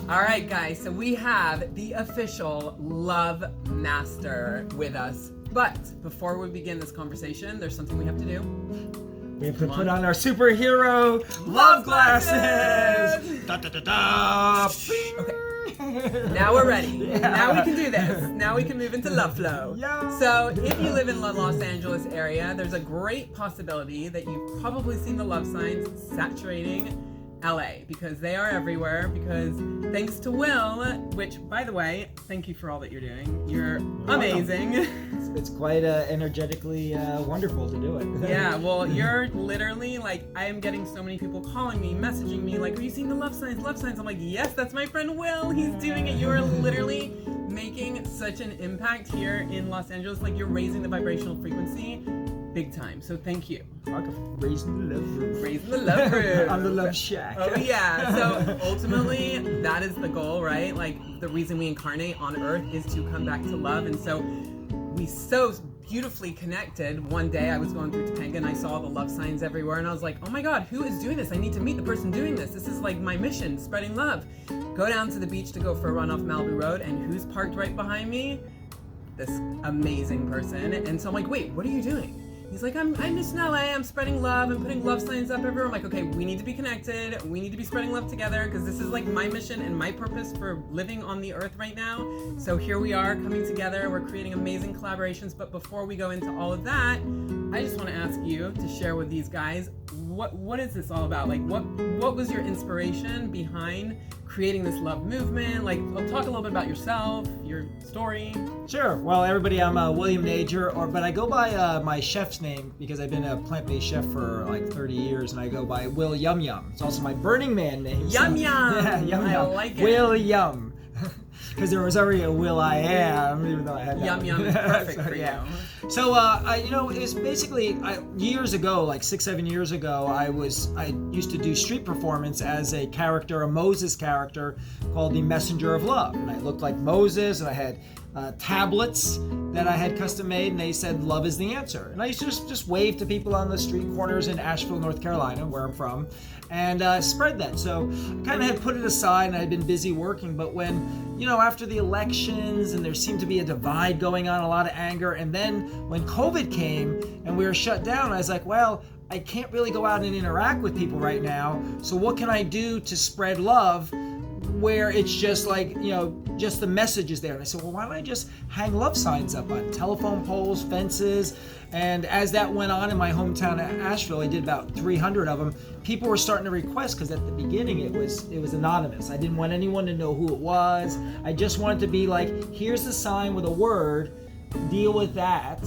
All right, guys, so we have the official Love Master with us. But before we begin this conversation, there's something we have to do. We have to put on our superhero love glasses! Da, da, da, da. Okay. Now we're ready. Yeah. Now we can do this. Now we can move into love flow. Yeah. So if you live in the Los Angeles area, there's a great possibility that you've probably seen the love signs saturating LA, because they are everywhere, because thanks to Will, which, by the way, thank you for all that you're doing. You're amazing. It's quite energetically wonderful to do it. Yeah, well, you're literally, like, I am getting so many people calling me, messaging me, like, are you seeing the love signs, love signs? I'm like, yes, that's my friend Will. He's doing it. You're literally making such an impact here in Los Angeles. Like, you're raising the vibrational frequency big time. So thank you. Raising the love roof. Raising the love roof. On the love shack. Oh yeah. So ultimately, that is the goal, right? Like, the reason we incarnate on Earth is to come back to love. And so we so beautifully connected. One day I was going through Topanga and I saw the love signs everywhere, and I was like, oh my God, who is doing this? I need to meet the person doing this. This is like my mission, spreading love. Go down to the beach to go for a run off Malibu Road, and who's parked right behind me? This amazing person. And so I'm like, wait, what are you doing? He's like, I'm just in LA, I'm spreading love, I'm putting love signs up everywhere. I'm like, okay, we need to be connected, we need to be spreading love together, because this is like my mission and my purpose for living on the earth right now. So here we are coming together, we're creating amazing collaborations. But before we go into all of that, I just want to ask you to share with these guys, what is this all about? Like, what was your inspiration behind creating this love movement? Like, talk a little bit about yourself, your story. Sure. Well, everybody, I'm William Najger, but I go by my chef's name because I've been a plant-based chef for like 30 years, and I go by Will Yum Yum. It's also my Burning Man name. Yum Yum. Yeah, Yum I Yum. like it. Will Yum. Because there was already a Will I Am, even though I had that. Yum Yum is perfect for yeah. you. So, it was basically years ago, like 6-7 years ago, I used to do street performance as a character, a Moses character called the Messenger of Love, and I looked like Moses, and I had tablets that I had custom made, and they said love is the answer. And I used to just wave to people on the street corners in Asheville, North Carolina, where I'm from, and spread that. So I kind of had put it aside, and I had been busy working. But when, after the elections, and there seemed to be a divide going on, a lot of anger, and then when COVID came and we were shut down, I was like, well, I can't really go out and interact with people right now, so what can I do to spread love where it's just like, just the message is there? And I said, well, why don't I just hang love signs up on telephone poles, fences? And as that went on in my hometown of Asheville, I did about 300 of them. People were starting to request, because at the beginning it was anonymous. I didn't want anyone to know who it was. I just wanted to be like, here's the sign with a word, deal with that,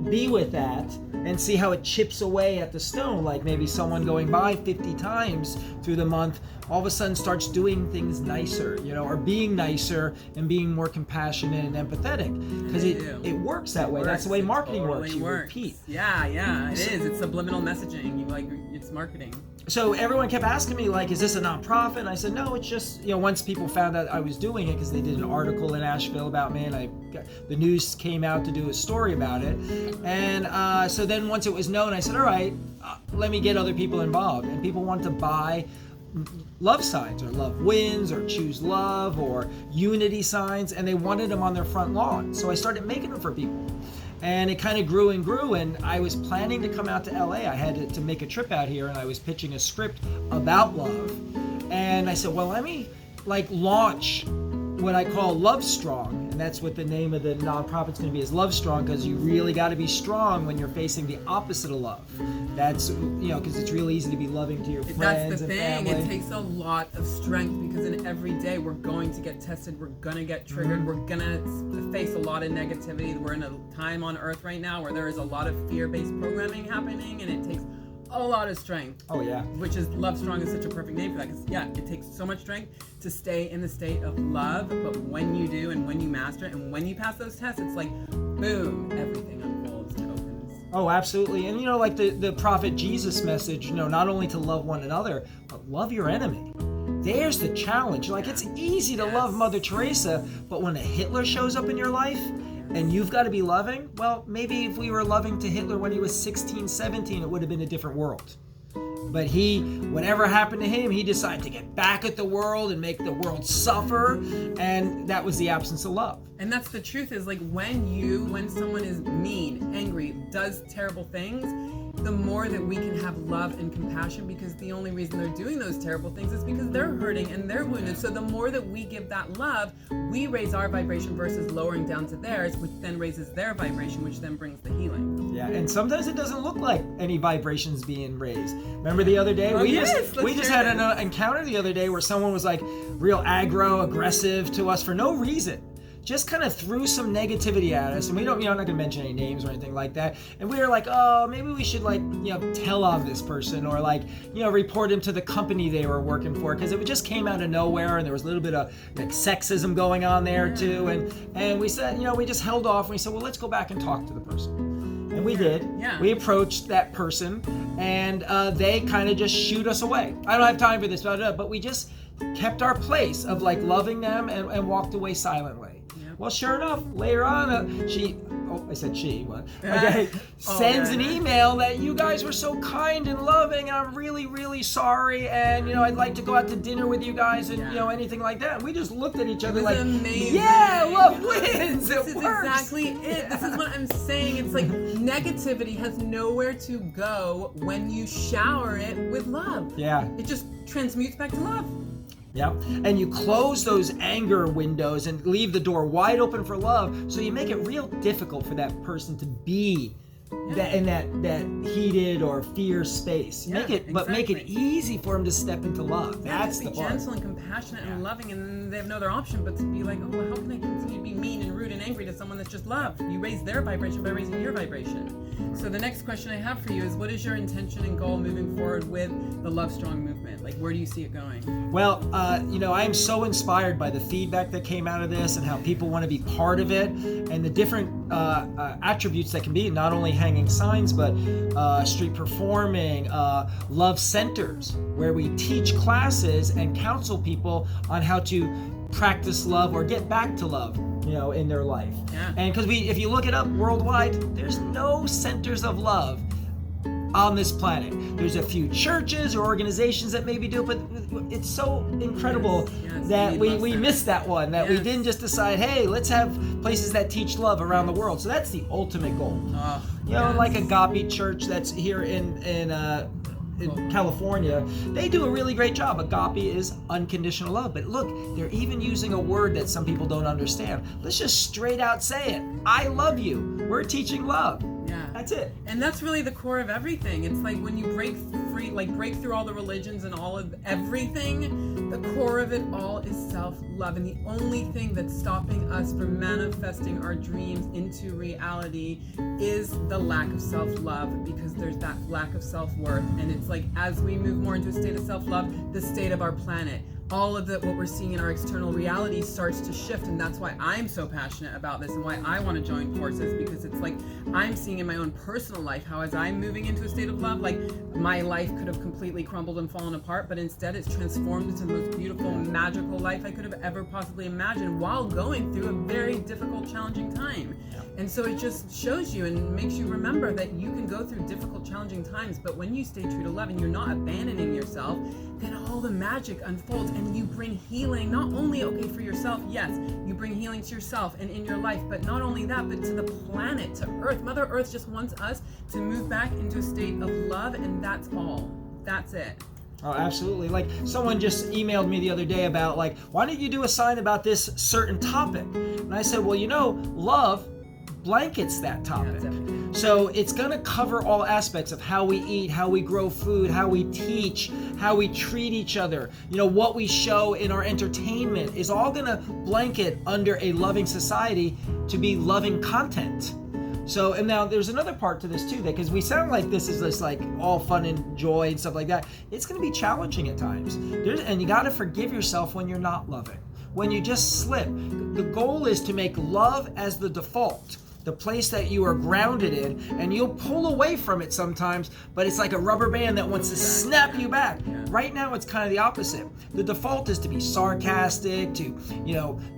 be with that, and see how it chips away at the stone. Like maybe someone going by 50 times through the month all of a sudden starts doing things nicer, or being nicer and being more compassionate and empathetic, because it works that way. That's the way marketing works. You repeat. Yeah, it is. It's subliminal messaging. It's marketing. So everyone kept asking me, like, is this a nonprofit? And I said, no, it's just, once people found out I was doing it, because they did an article in Asheville about me, and the news came out to do a story about it. And so then once it was known, I said, all right, let me get other people involved. And people wanted to buy love signs, or love wins, or choose love, or unity signs, and they wanted them on their front lawn. So I started making them for people. And it kind of grew and grew, and I was planning to come out to LA. I had to make a trip out here, and I was pitching a script about love. And I said, well, let me launch what I call Love Strong, and that's what the name of the nonprofit's going to be, is Love Strong, because you really got to be strong when you're facing the opposite of love. That's, because it's really easy to be loving to your friends and family. That's the thing. It takes a lot of strength, because in every day we're going to get tested, we're going to get triggered, we're going to face a lot of negativity. We're in a time on Earth right now where there is a lot of fear-based programming happening, and it takes a lot of strength. Oh yeah. Which is, Love Strong is such a perfect name for that, because it takes so much strength to stay in the state of love. But when you do, and when you master it, and when you pass those tests, it's like, boom, everything unfolds and opens. Oh, absolutely. And like the prophet Jesus message, not only to love one another, but love your enemy. There's the challenge. Like, it's easy to love Mother Teresa, but when a Hitler shows up in your life, and you've got to be loving, well, maybe if we were loving to Hitler when he was 16, 17, it would have been a different world. But whatever happened to him, he decided to get back at the world and make the world suffer. And that was the absence of love. And that's the truth, is like when someone is mean, angry, does terrible things, the more that we can have love and compassion, because the only reason they're doing those terrible things is because they're hurting and they're wounded. So the more that we give that love, we raise our vibration versus lowering down to theirs, which then raises their vibration, which then brings the healing. Yeah, and sometimes it doesn't look like any vibrations being raised. Remember the other day? We just had an encounter the other day where someone was like real aggro, aggressive to us for no reason. Just kind of threw some negativity at us, and I'm not going to mention any names or anything like that. And we were like, oh, maybe we should tell on this person, or report him to the company they were working for, because it just came out of nowhere, and there was a little bit of sexism going on there too. And we said, we just held off, and we said, well, let's go back and talk to the person. And we did. Yeah. We approached that person, and they kind of just shooed us away. I don't have time for this, but we just kept our place of loving them and walked away silently. Well, sure enough, later on, she sends an email that you guys were so kind and loving, and I'm really, really sorry, and I'd like to go out to dinner with you guys, and anything like that. And we just looked at each other like, amazing. Yeah, love wins. This is exactly it. This is what I'm saying. It's like negativity has nowhere to go when you shower it with love. Yeah. It just transmutes back to love. Yeah, and you close those anger windows and leave the door wide open for love, so you make it real difficult for that person to be in that heated or fierce space. Make it easy for him to step into love. That's the part. Be gentle and compassionate and loving, and they have no other option but to be like, oh, well, how can I continue to be mean and rude and angry to someone that's just love? You raise their vibration by raising your vibration. So the next question I have for you is, what is your intention and goal moving forward with the Love Strong movement? Where do you see it going? Well, I am so inspired by the feedback that came out of this and how people want to be part of it, and the different attributes that can be, not only hanging signs, but street performing, love centers, where we teach classes and counsel people on how to practice love or get back to love, in their life. Yeah. And because if you look it up worldwide, there's no centers of love on this planet. There's a few churches or organizations that maybe do, but it's so incredible that we missed that one, that we didn't just decide, hey, let's have places that teach love around the world. So that's the ultimate goal. Like Agape Church that's here in California, they do a really great job. Agape is unconditional love. But look, they're even using a word that some people don't understand. Let's just straight out say it. I love you. We're teaching love. Yeah. That's it. And that's really the core of everything. It's like when you break through all the religions and all of everything, the core of it all is self-love. And the only thing that's stopping us from manifesting our dreams into reality is the lack of self-love, because there's that lack of self-worth. And it's like, as we move more into a state of self-love, the state of our planet, all of what we're seeing in our external reality starts to shift. And that's why I'm so passionate about this and why I want to join forces, because it's like I'm seeing in my own personal life how, as I'm moving into a state of love, my life could have completely crumbled and fallen apart, but instead it's transformed into the most beautiful, magical life I could have ever possibly imagined while going through a very difficult, challenging time. And so it just shows you and makes you remember that you can go through difficult, challenging times, but when you stay true to love and you're not abandoning yourself, then all the magic unfolds and you bring healing, not only for yourself, yes, you bring healing to yourself and in your life, but not only that, but to the planet, to Earth. Mother Earth just wants us to move back into a state of love, and that's all. That's it. Oh, absolutely. Someone just emailed me the other day about why don't you do a sign about this certain topic? And I said, well, love blankets that topic. So it's going to cover all aspects of how we eat, how we grow food, how we teach, how we treat each other. What we show in our entertainment is all going to blanket under a loving society to be loving content. So, and now there's another part to this too, because we sound like this is just all fun and joy and stuff like that. It's going to be challenging at times. And you got to forgive yourself when you're not loving, when you just slip. The goal is to make love as the default. the place that you are grounded in, and you'll pull away from it sometimes, but it's like a rubber band that wants to snap you back. Right now it's kind of the opposite. The default is to be sarcastic, to,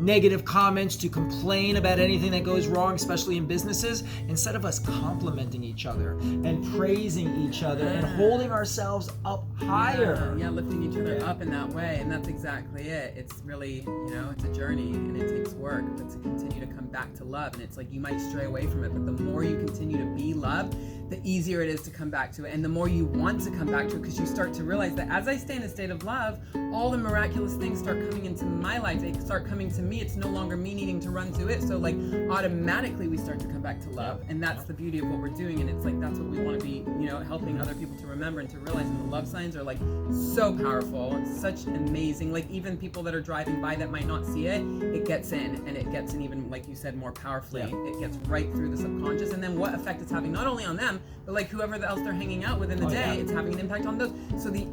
negative comments, to complain about anything that goes wrong, especially in businesses, instead of us complimenting each other and praising each other and holding ourselves up higher. Yeah, lifting each other up in that way, and that's exactly it. It's really, it's a journey, and it takes work, but to continue to come back to love, and it's like you might stray away from it, but the more you continue to be loved, the easier it is to come back to it, and the more you want to come back to it, because you start to realize that as I stay in a state of love, all the miraculous things start coming into my life. They start coming to me. It's no longer me needing to run to it. So like automatically we start to come back to love, and that's the beauty of what we're doing. And it's like that's what we want to be, helping other people to remember and to realize. And the love signs are like so powerful. It's such amazing. Like even people that are driving by that might not see it, it gets in, and it gets in even, like you said, more powerfully. It gets right through the subconscious, and then what effect it's having not only on them, but like whoever else they're hanging out with in the day, it's having an impact on those. So the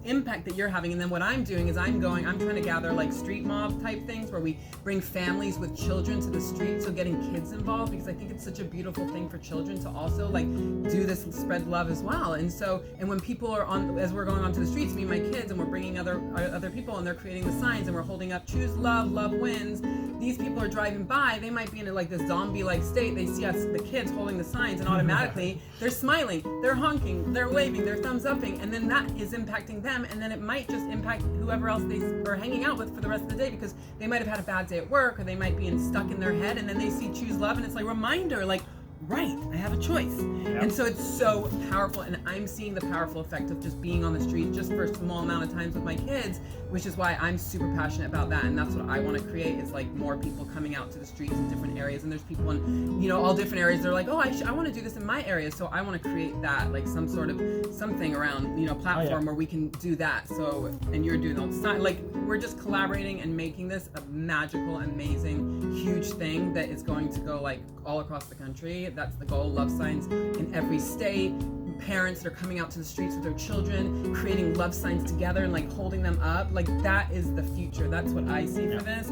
impact that you're having, and then what I'm doing is I'm trying to gather like street mob type things where we bring families with children to the street, so getting kids involved, because I think it's such a beautiful thing for children to also like do this and spread love as well. And when people are as we're going onto the streets, me and my kids, and we're bringing other people, and they're creating the signs, and we're holding up choose love, love wins. These people are driving by, they might be in like this zombie-like state. They see us, the kids, holding the signs, and automatically they're smiling, they're honking, they're waving, they're thumbs upping, and then that is impacting them, and then it might just impact whoever else they are hanging out with for the rest of the day, because they might have had a bad day at work, or they might be stuck in their head, and then they see choose love, and it's like a reminder, like, right, I have a choice. And so it's so powerful, and I'm seeing the powerful effect of just being on the street just for a small amount of times with my kids, which is why I'm super passionate about that. And that's what I want to create, is like more people coming out to the streets in different areas. And there's people in all different areas. They're like, oh, I want to do this in my area, so I want to create that, like some sort of something around platform where we can do that. So, and you're doing all the time, like we're just collaborating and making this a magical, amazing, huge thing that is going to go like all across the country. That's the goal. Love signs in every state. Parents that are coming out to the streets with their children, creating love signs together and like holding them up. Like that is the future. That's what I see for this.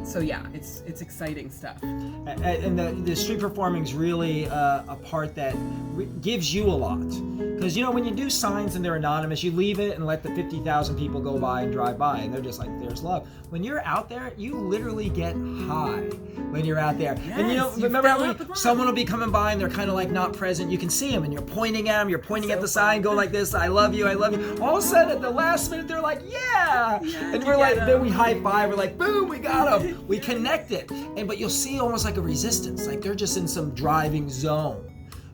So yeah, it's exciting stuff. And the street performing is really a part that gives you a lot. Because when you do signs and they're anonymous, you leave it and let the 50,000 people go by and drive by, and they're just like, there's love. When you're out there, you literally get high when you're out there. Yes, and remember how someone will be coming by and they're kind of like not present. You can see them and you're pointing at them, you're pointing at the sign, going like this, I love you, I love you. All of a sudden at the last minute, they're like, yeah. And we're like, then we high five, we're like, boom, we got them. We connected. But you'll see almost like a resistance, like they're just in some driving zone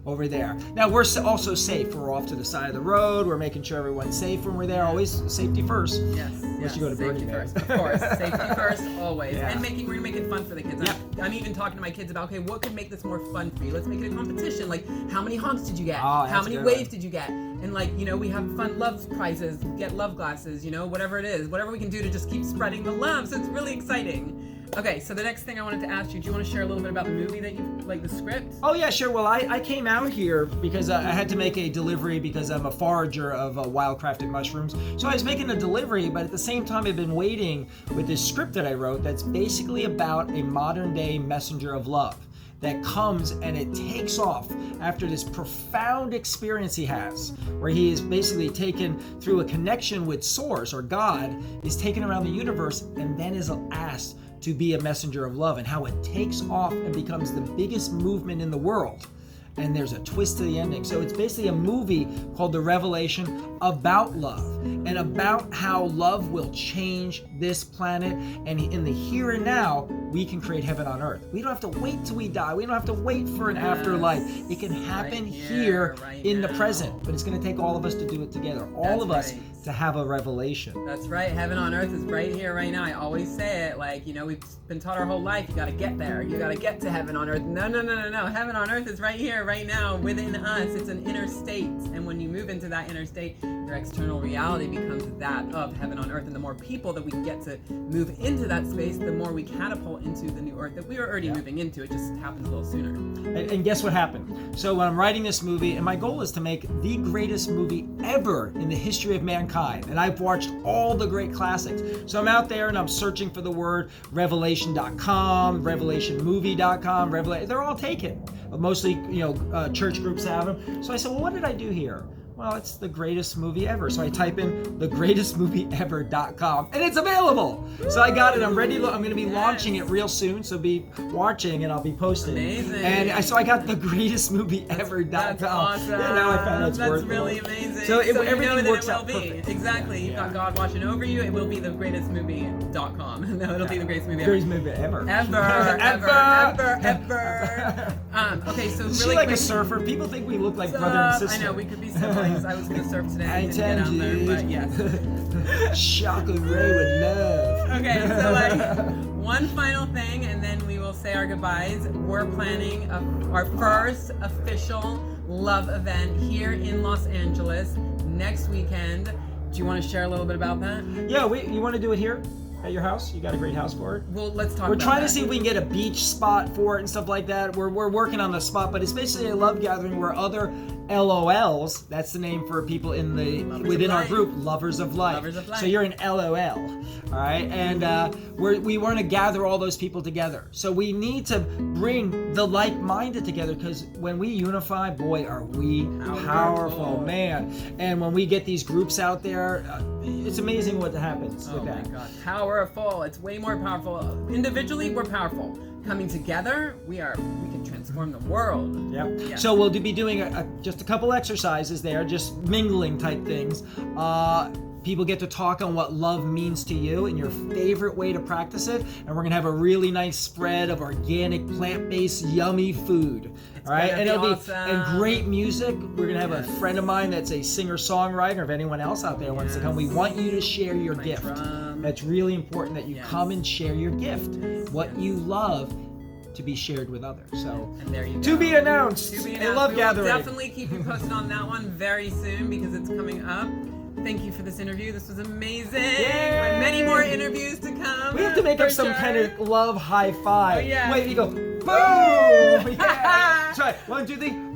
over there. Now we're also safe. We're off to the side of the road. We're making sure everyone's safe when we're there. Always safety first. Yes. Unless you go to safety Burning first, of course. Safety first, always. Yeah. And we're making fun for the kids. I'm even talking to my kids about, okay, what could make this more fun for you? Let's make it a competition. Like, how many honks did you get? How many waves did you get? And like, we have fun love prizes, get love glasses, whatever it is, whatever we can do to just keep spreading the love. So it's really exciting. Okay, so the next thing I wanted to ask you, do you want to share a little bit about the movie that you, like the script? Oh yeah, sure. Well, I came out here because I had to make a delivery because I'm a forager of wild crafted mushrooms. So I was making a delivery, but at the same time I've been waiting with this script that I wrote that's basically about a modern day messenger of love that comes and it takes off after this profound experience he has, where he is basically taken through a connection with Source or God, is taken around the universe and then is asked to be a messenger of love, and how it takes off and becomes the biggest movement in the world. And there's a twist to the ending. So it's basically a movie called The Revelation about love and about how love will change this planet. And in the here and now, we can create heaven on earth. We don't have to wait till we die. We don't have to wait for an afterlife. It can happen here in the present. But it's going to take all of us to do it together. All of us to have a revelation. That's right. Heaven on earth is right here, right now. I always say it, like, we've been taught our whole life, you got to get there. You got to get to heaven on earth. No. Heaven on earth is right here, right now, within us. It's an inner state. And when you move into that inner state, their external reality becomes that of heaven on earth. And the more people that we get to move into that space, the more we catapult into the new earth that we are already moving into. It just happens a little sooner. And guess what happened? So when I'm writing this movie, and my goal is to make the greatest movie ever in the history of mankind. And I've watched all the great classics. So I'm out there and I'm searching for the word revelation.com, revelationmovie.com, they're all taken. Mostly, church groups have them. So I said, well, what did I do here? Well, it's the greatest movie ever. So I type in thegreatestmovieever.com and it's available. So I got it. I'm ready. I'm going to be launching it real soon. So be watching and I'll be posting. Amazing. And so I got thegreatestmovieever.com. That's awesome. Yeah, now I found it's That's worth it. really amazing. So everything that works it will out be. perfect. Exactly. You've got God watching over you. It will be thegreatestmovie.com. No, it'll be the greatest movie ever. Greatest movie ever. Ever. Okay, so really Is she like quick, a surfer? People think we look like brother and sister. I know, we could be siblings. I was going to surf today. I Didn't get out there, but yes. Chocolate Ray would love. Okay, so one final thing, and then we will say our goodbyes. We're planning our first official love event here in Los Angeles next weekend. Do you want to share a little bit about that? Yeah, you want to do it here at your house? You got a great house for it? Well, let's talk We're about trying that. to see if we can get a beach spot for it and stuff like that. We're working on the spot, but it's basically a love gathering where other LOLs, that's the name for people within our group, Lovers of Life. Lovers of Life. So you're an LOL, all right? And we want to gather all those people together. So we need to bring the like-minded together because when we unify, boy, are we powerful, man. And when we get these groups out there, it's amazing what happens with that. Oh my God, powerful. It's way more powerful. Individually, we're powerful. Coming together, we can transform the world. Yep. Yeah. So we'll be doing just a couple exercises there, just mingling type things. People get to talk on what love means to you and your favorite way to practice it. And we're going to have a really nice spread of organic, plant-based, yummy food. All right? And it'll awesome. and great music. We're going to have a friend of mine that's a singer-songwriter. If anyone else out there wants to come, we want you to share your gift. That's really important that you come and share your gift. What you love to be shared with others. So, and there you go. To be announced. A love gathering. We'll definitely keep you posted on that one very soon because it's coming up. Thank you for this interview. This was amazing. Yay! Many more interviews to come. We have to make up some kind of love high five. Oh, yeah. Wait, you go, boom! Yeah! Try it. 1, 2, 3, boom!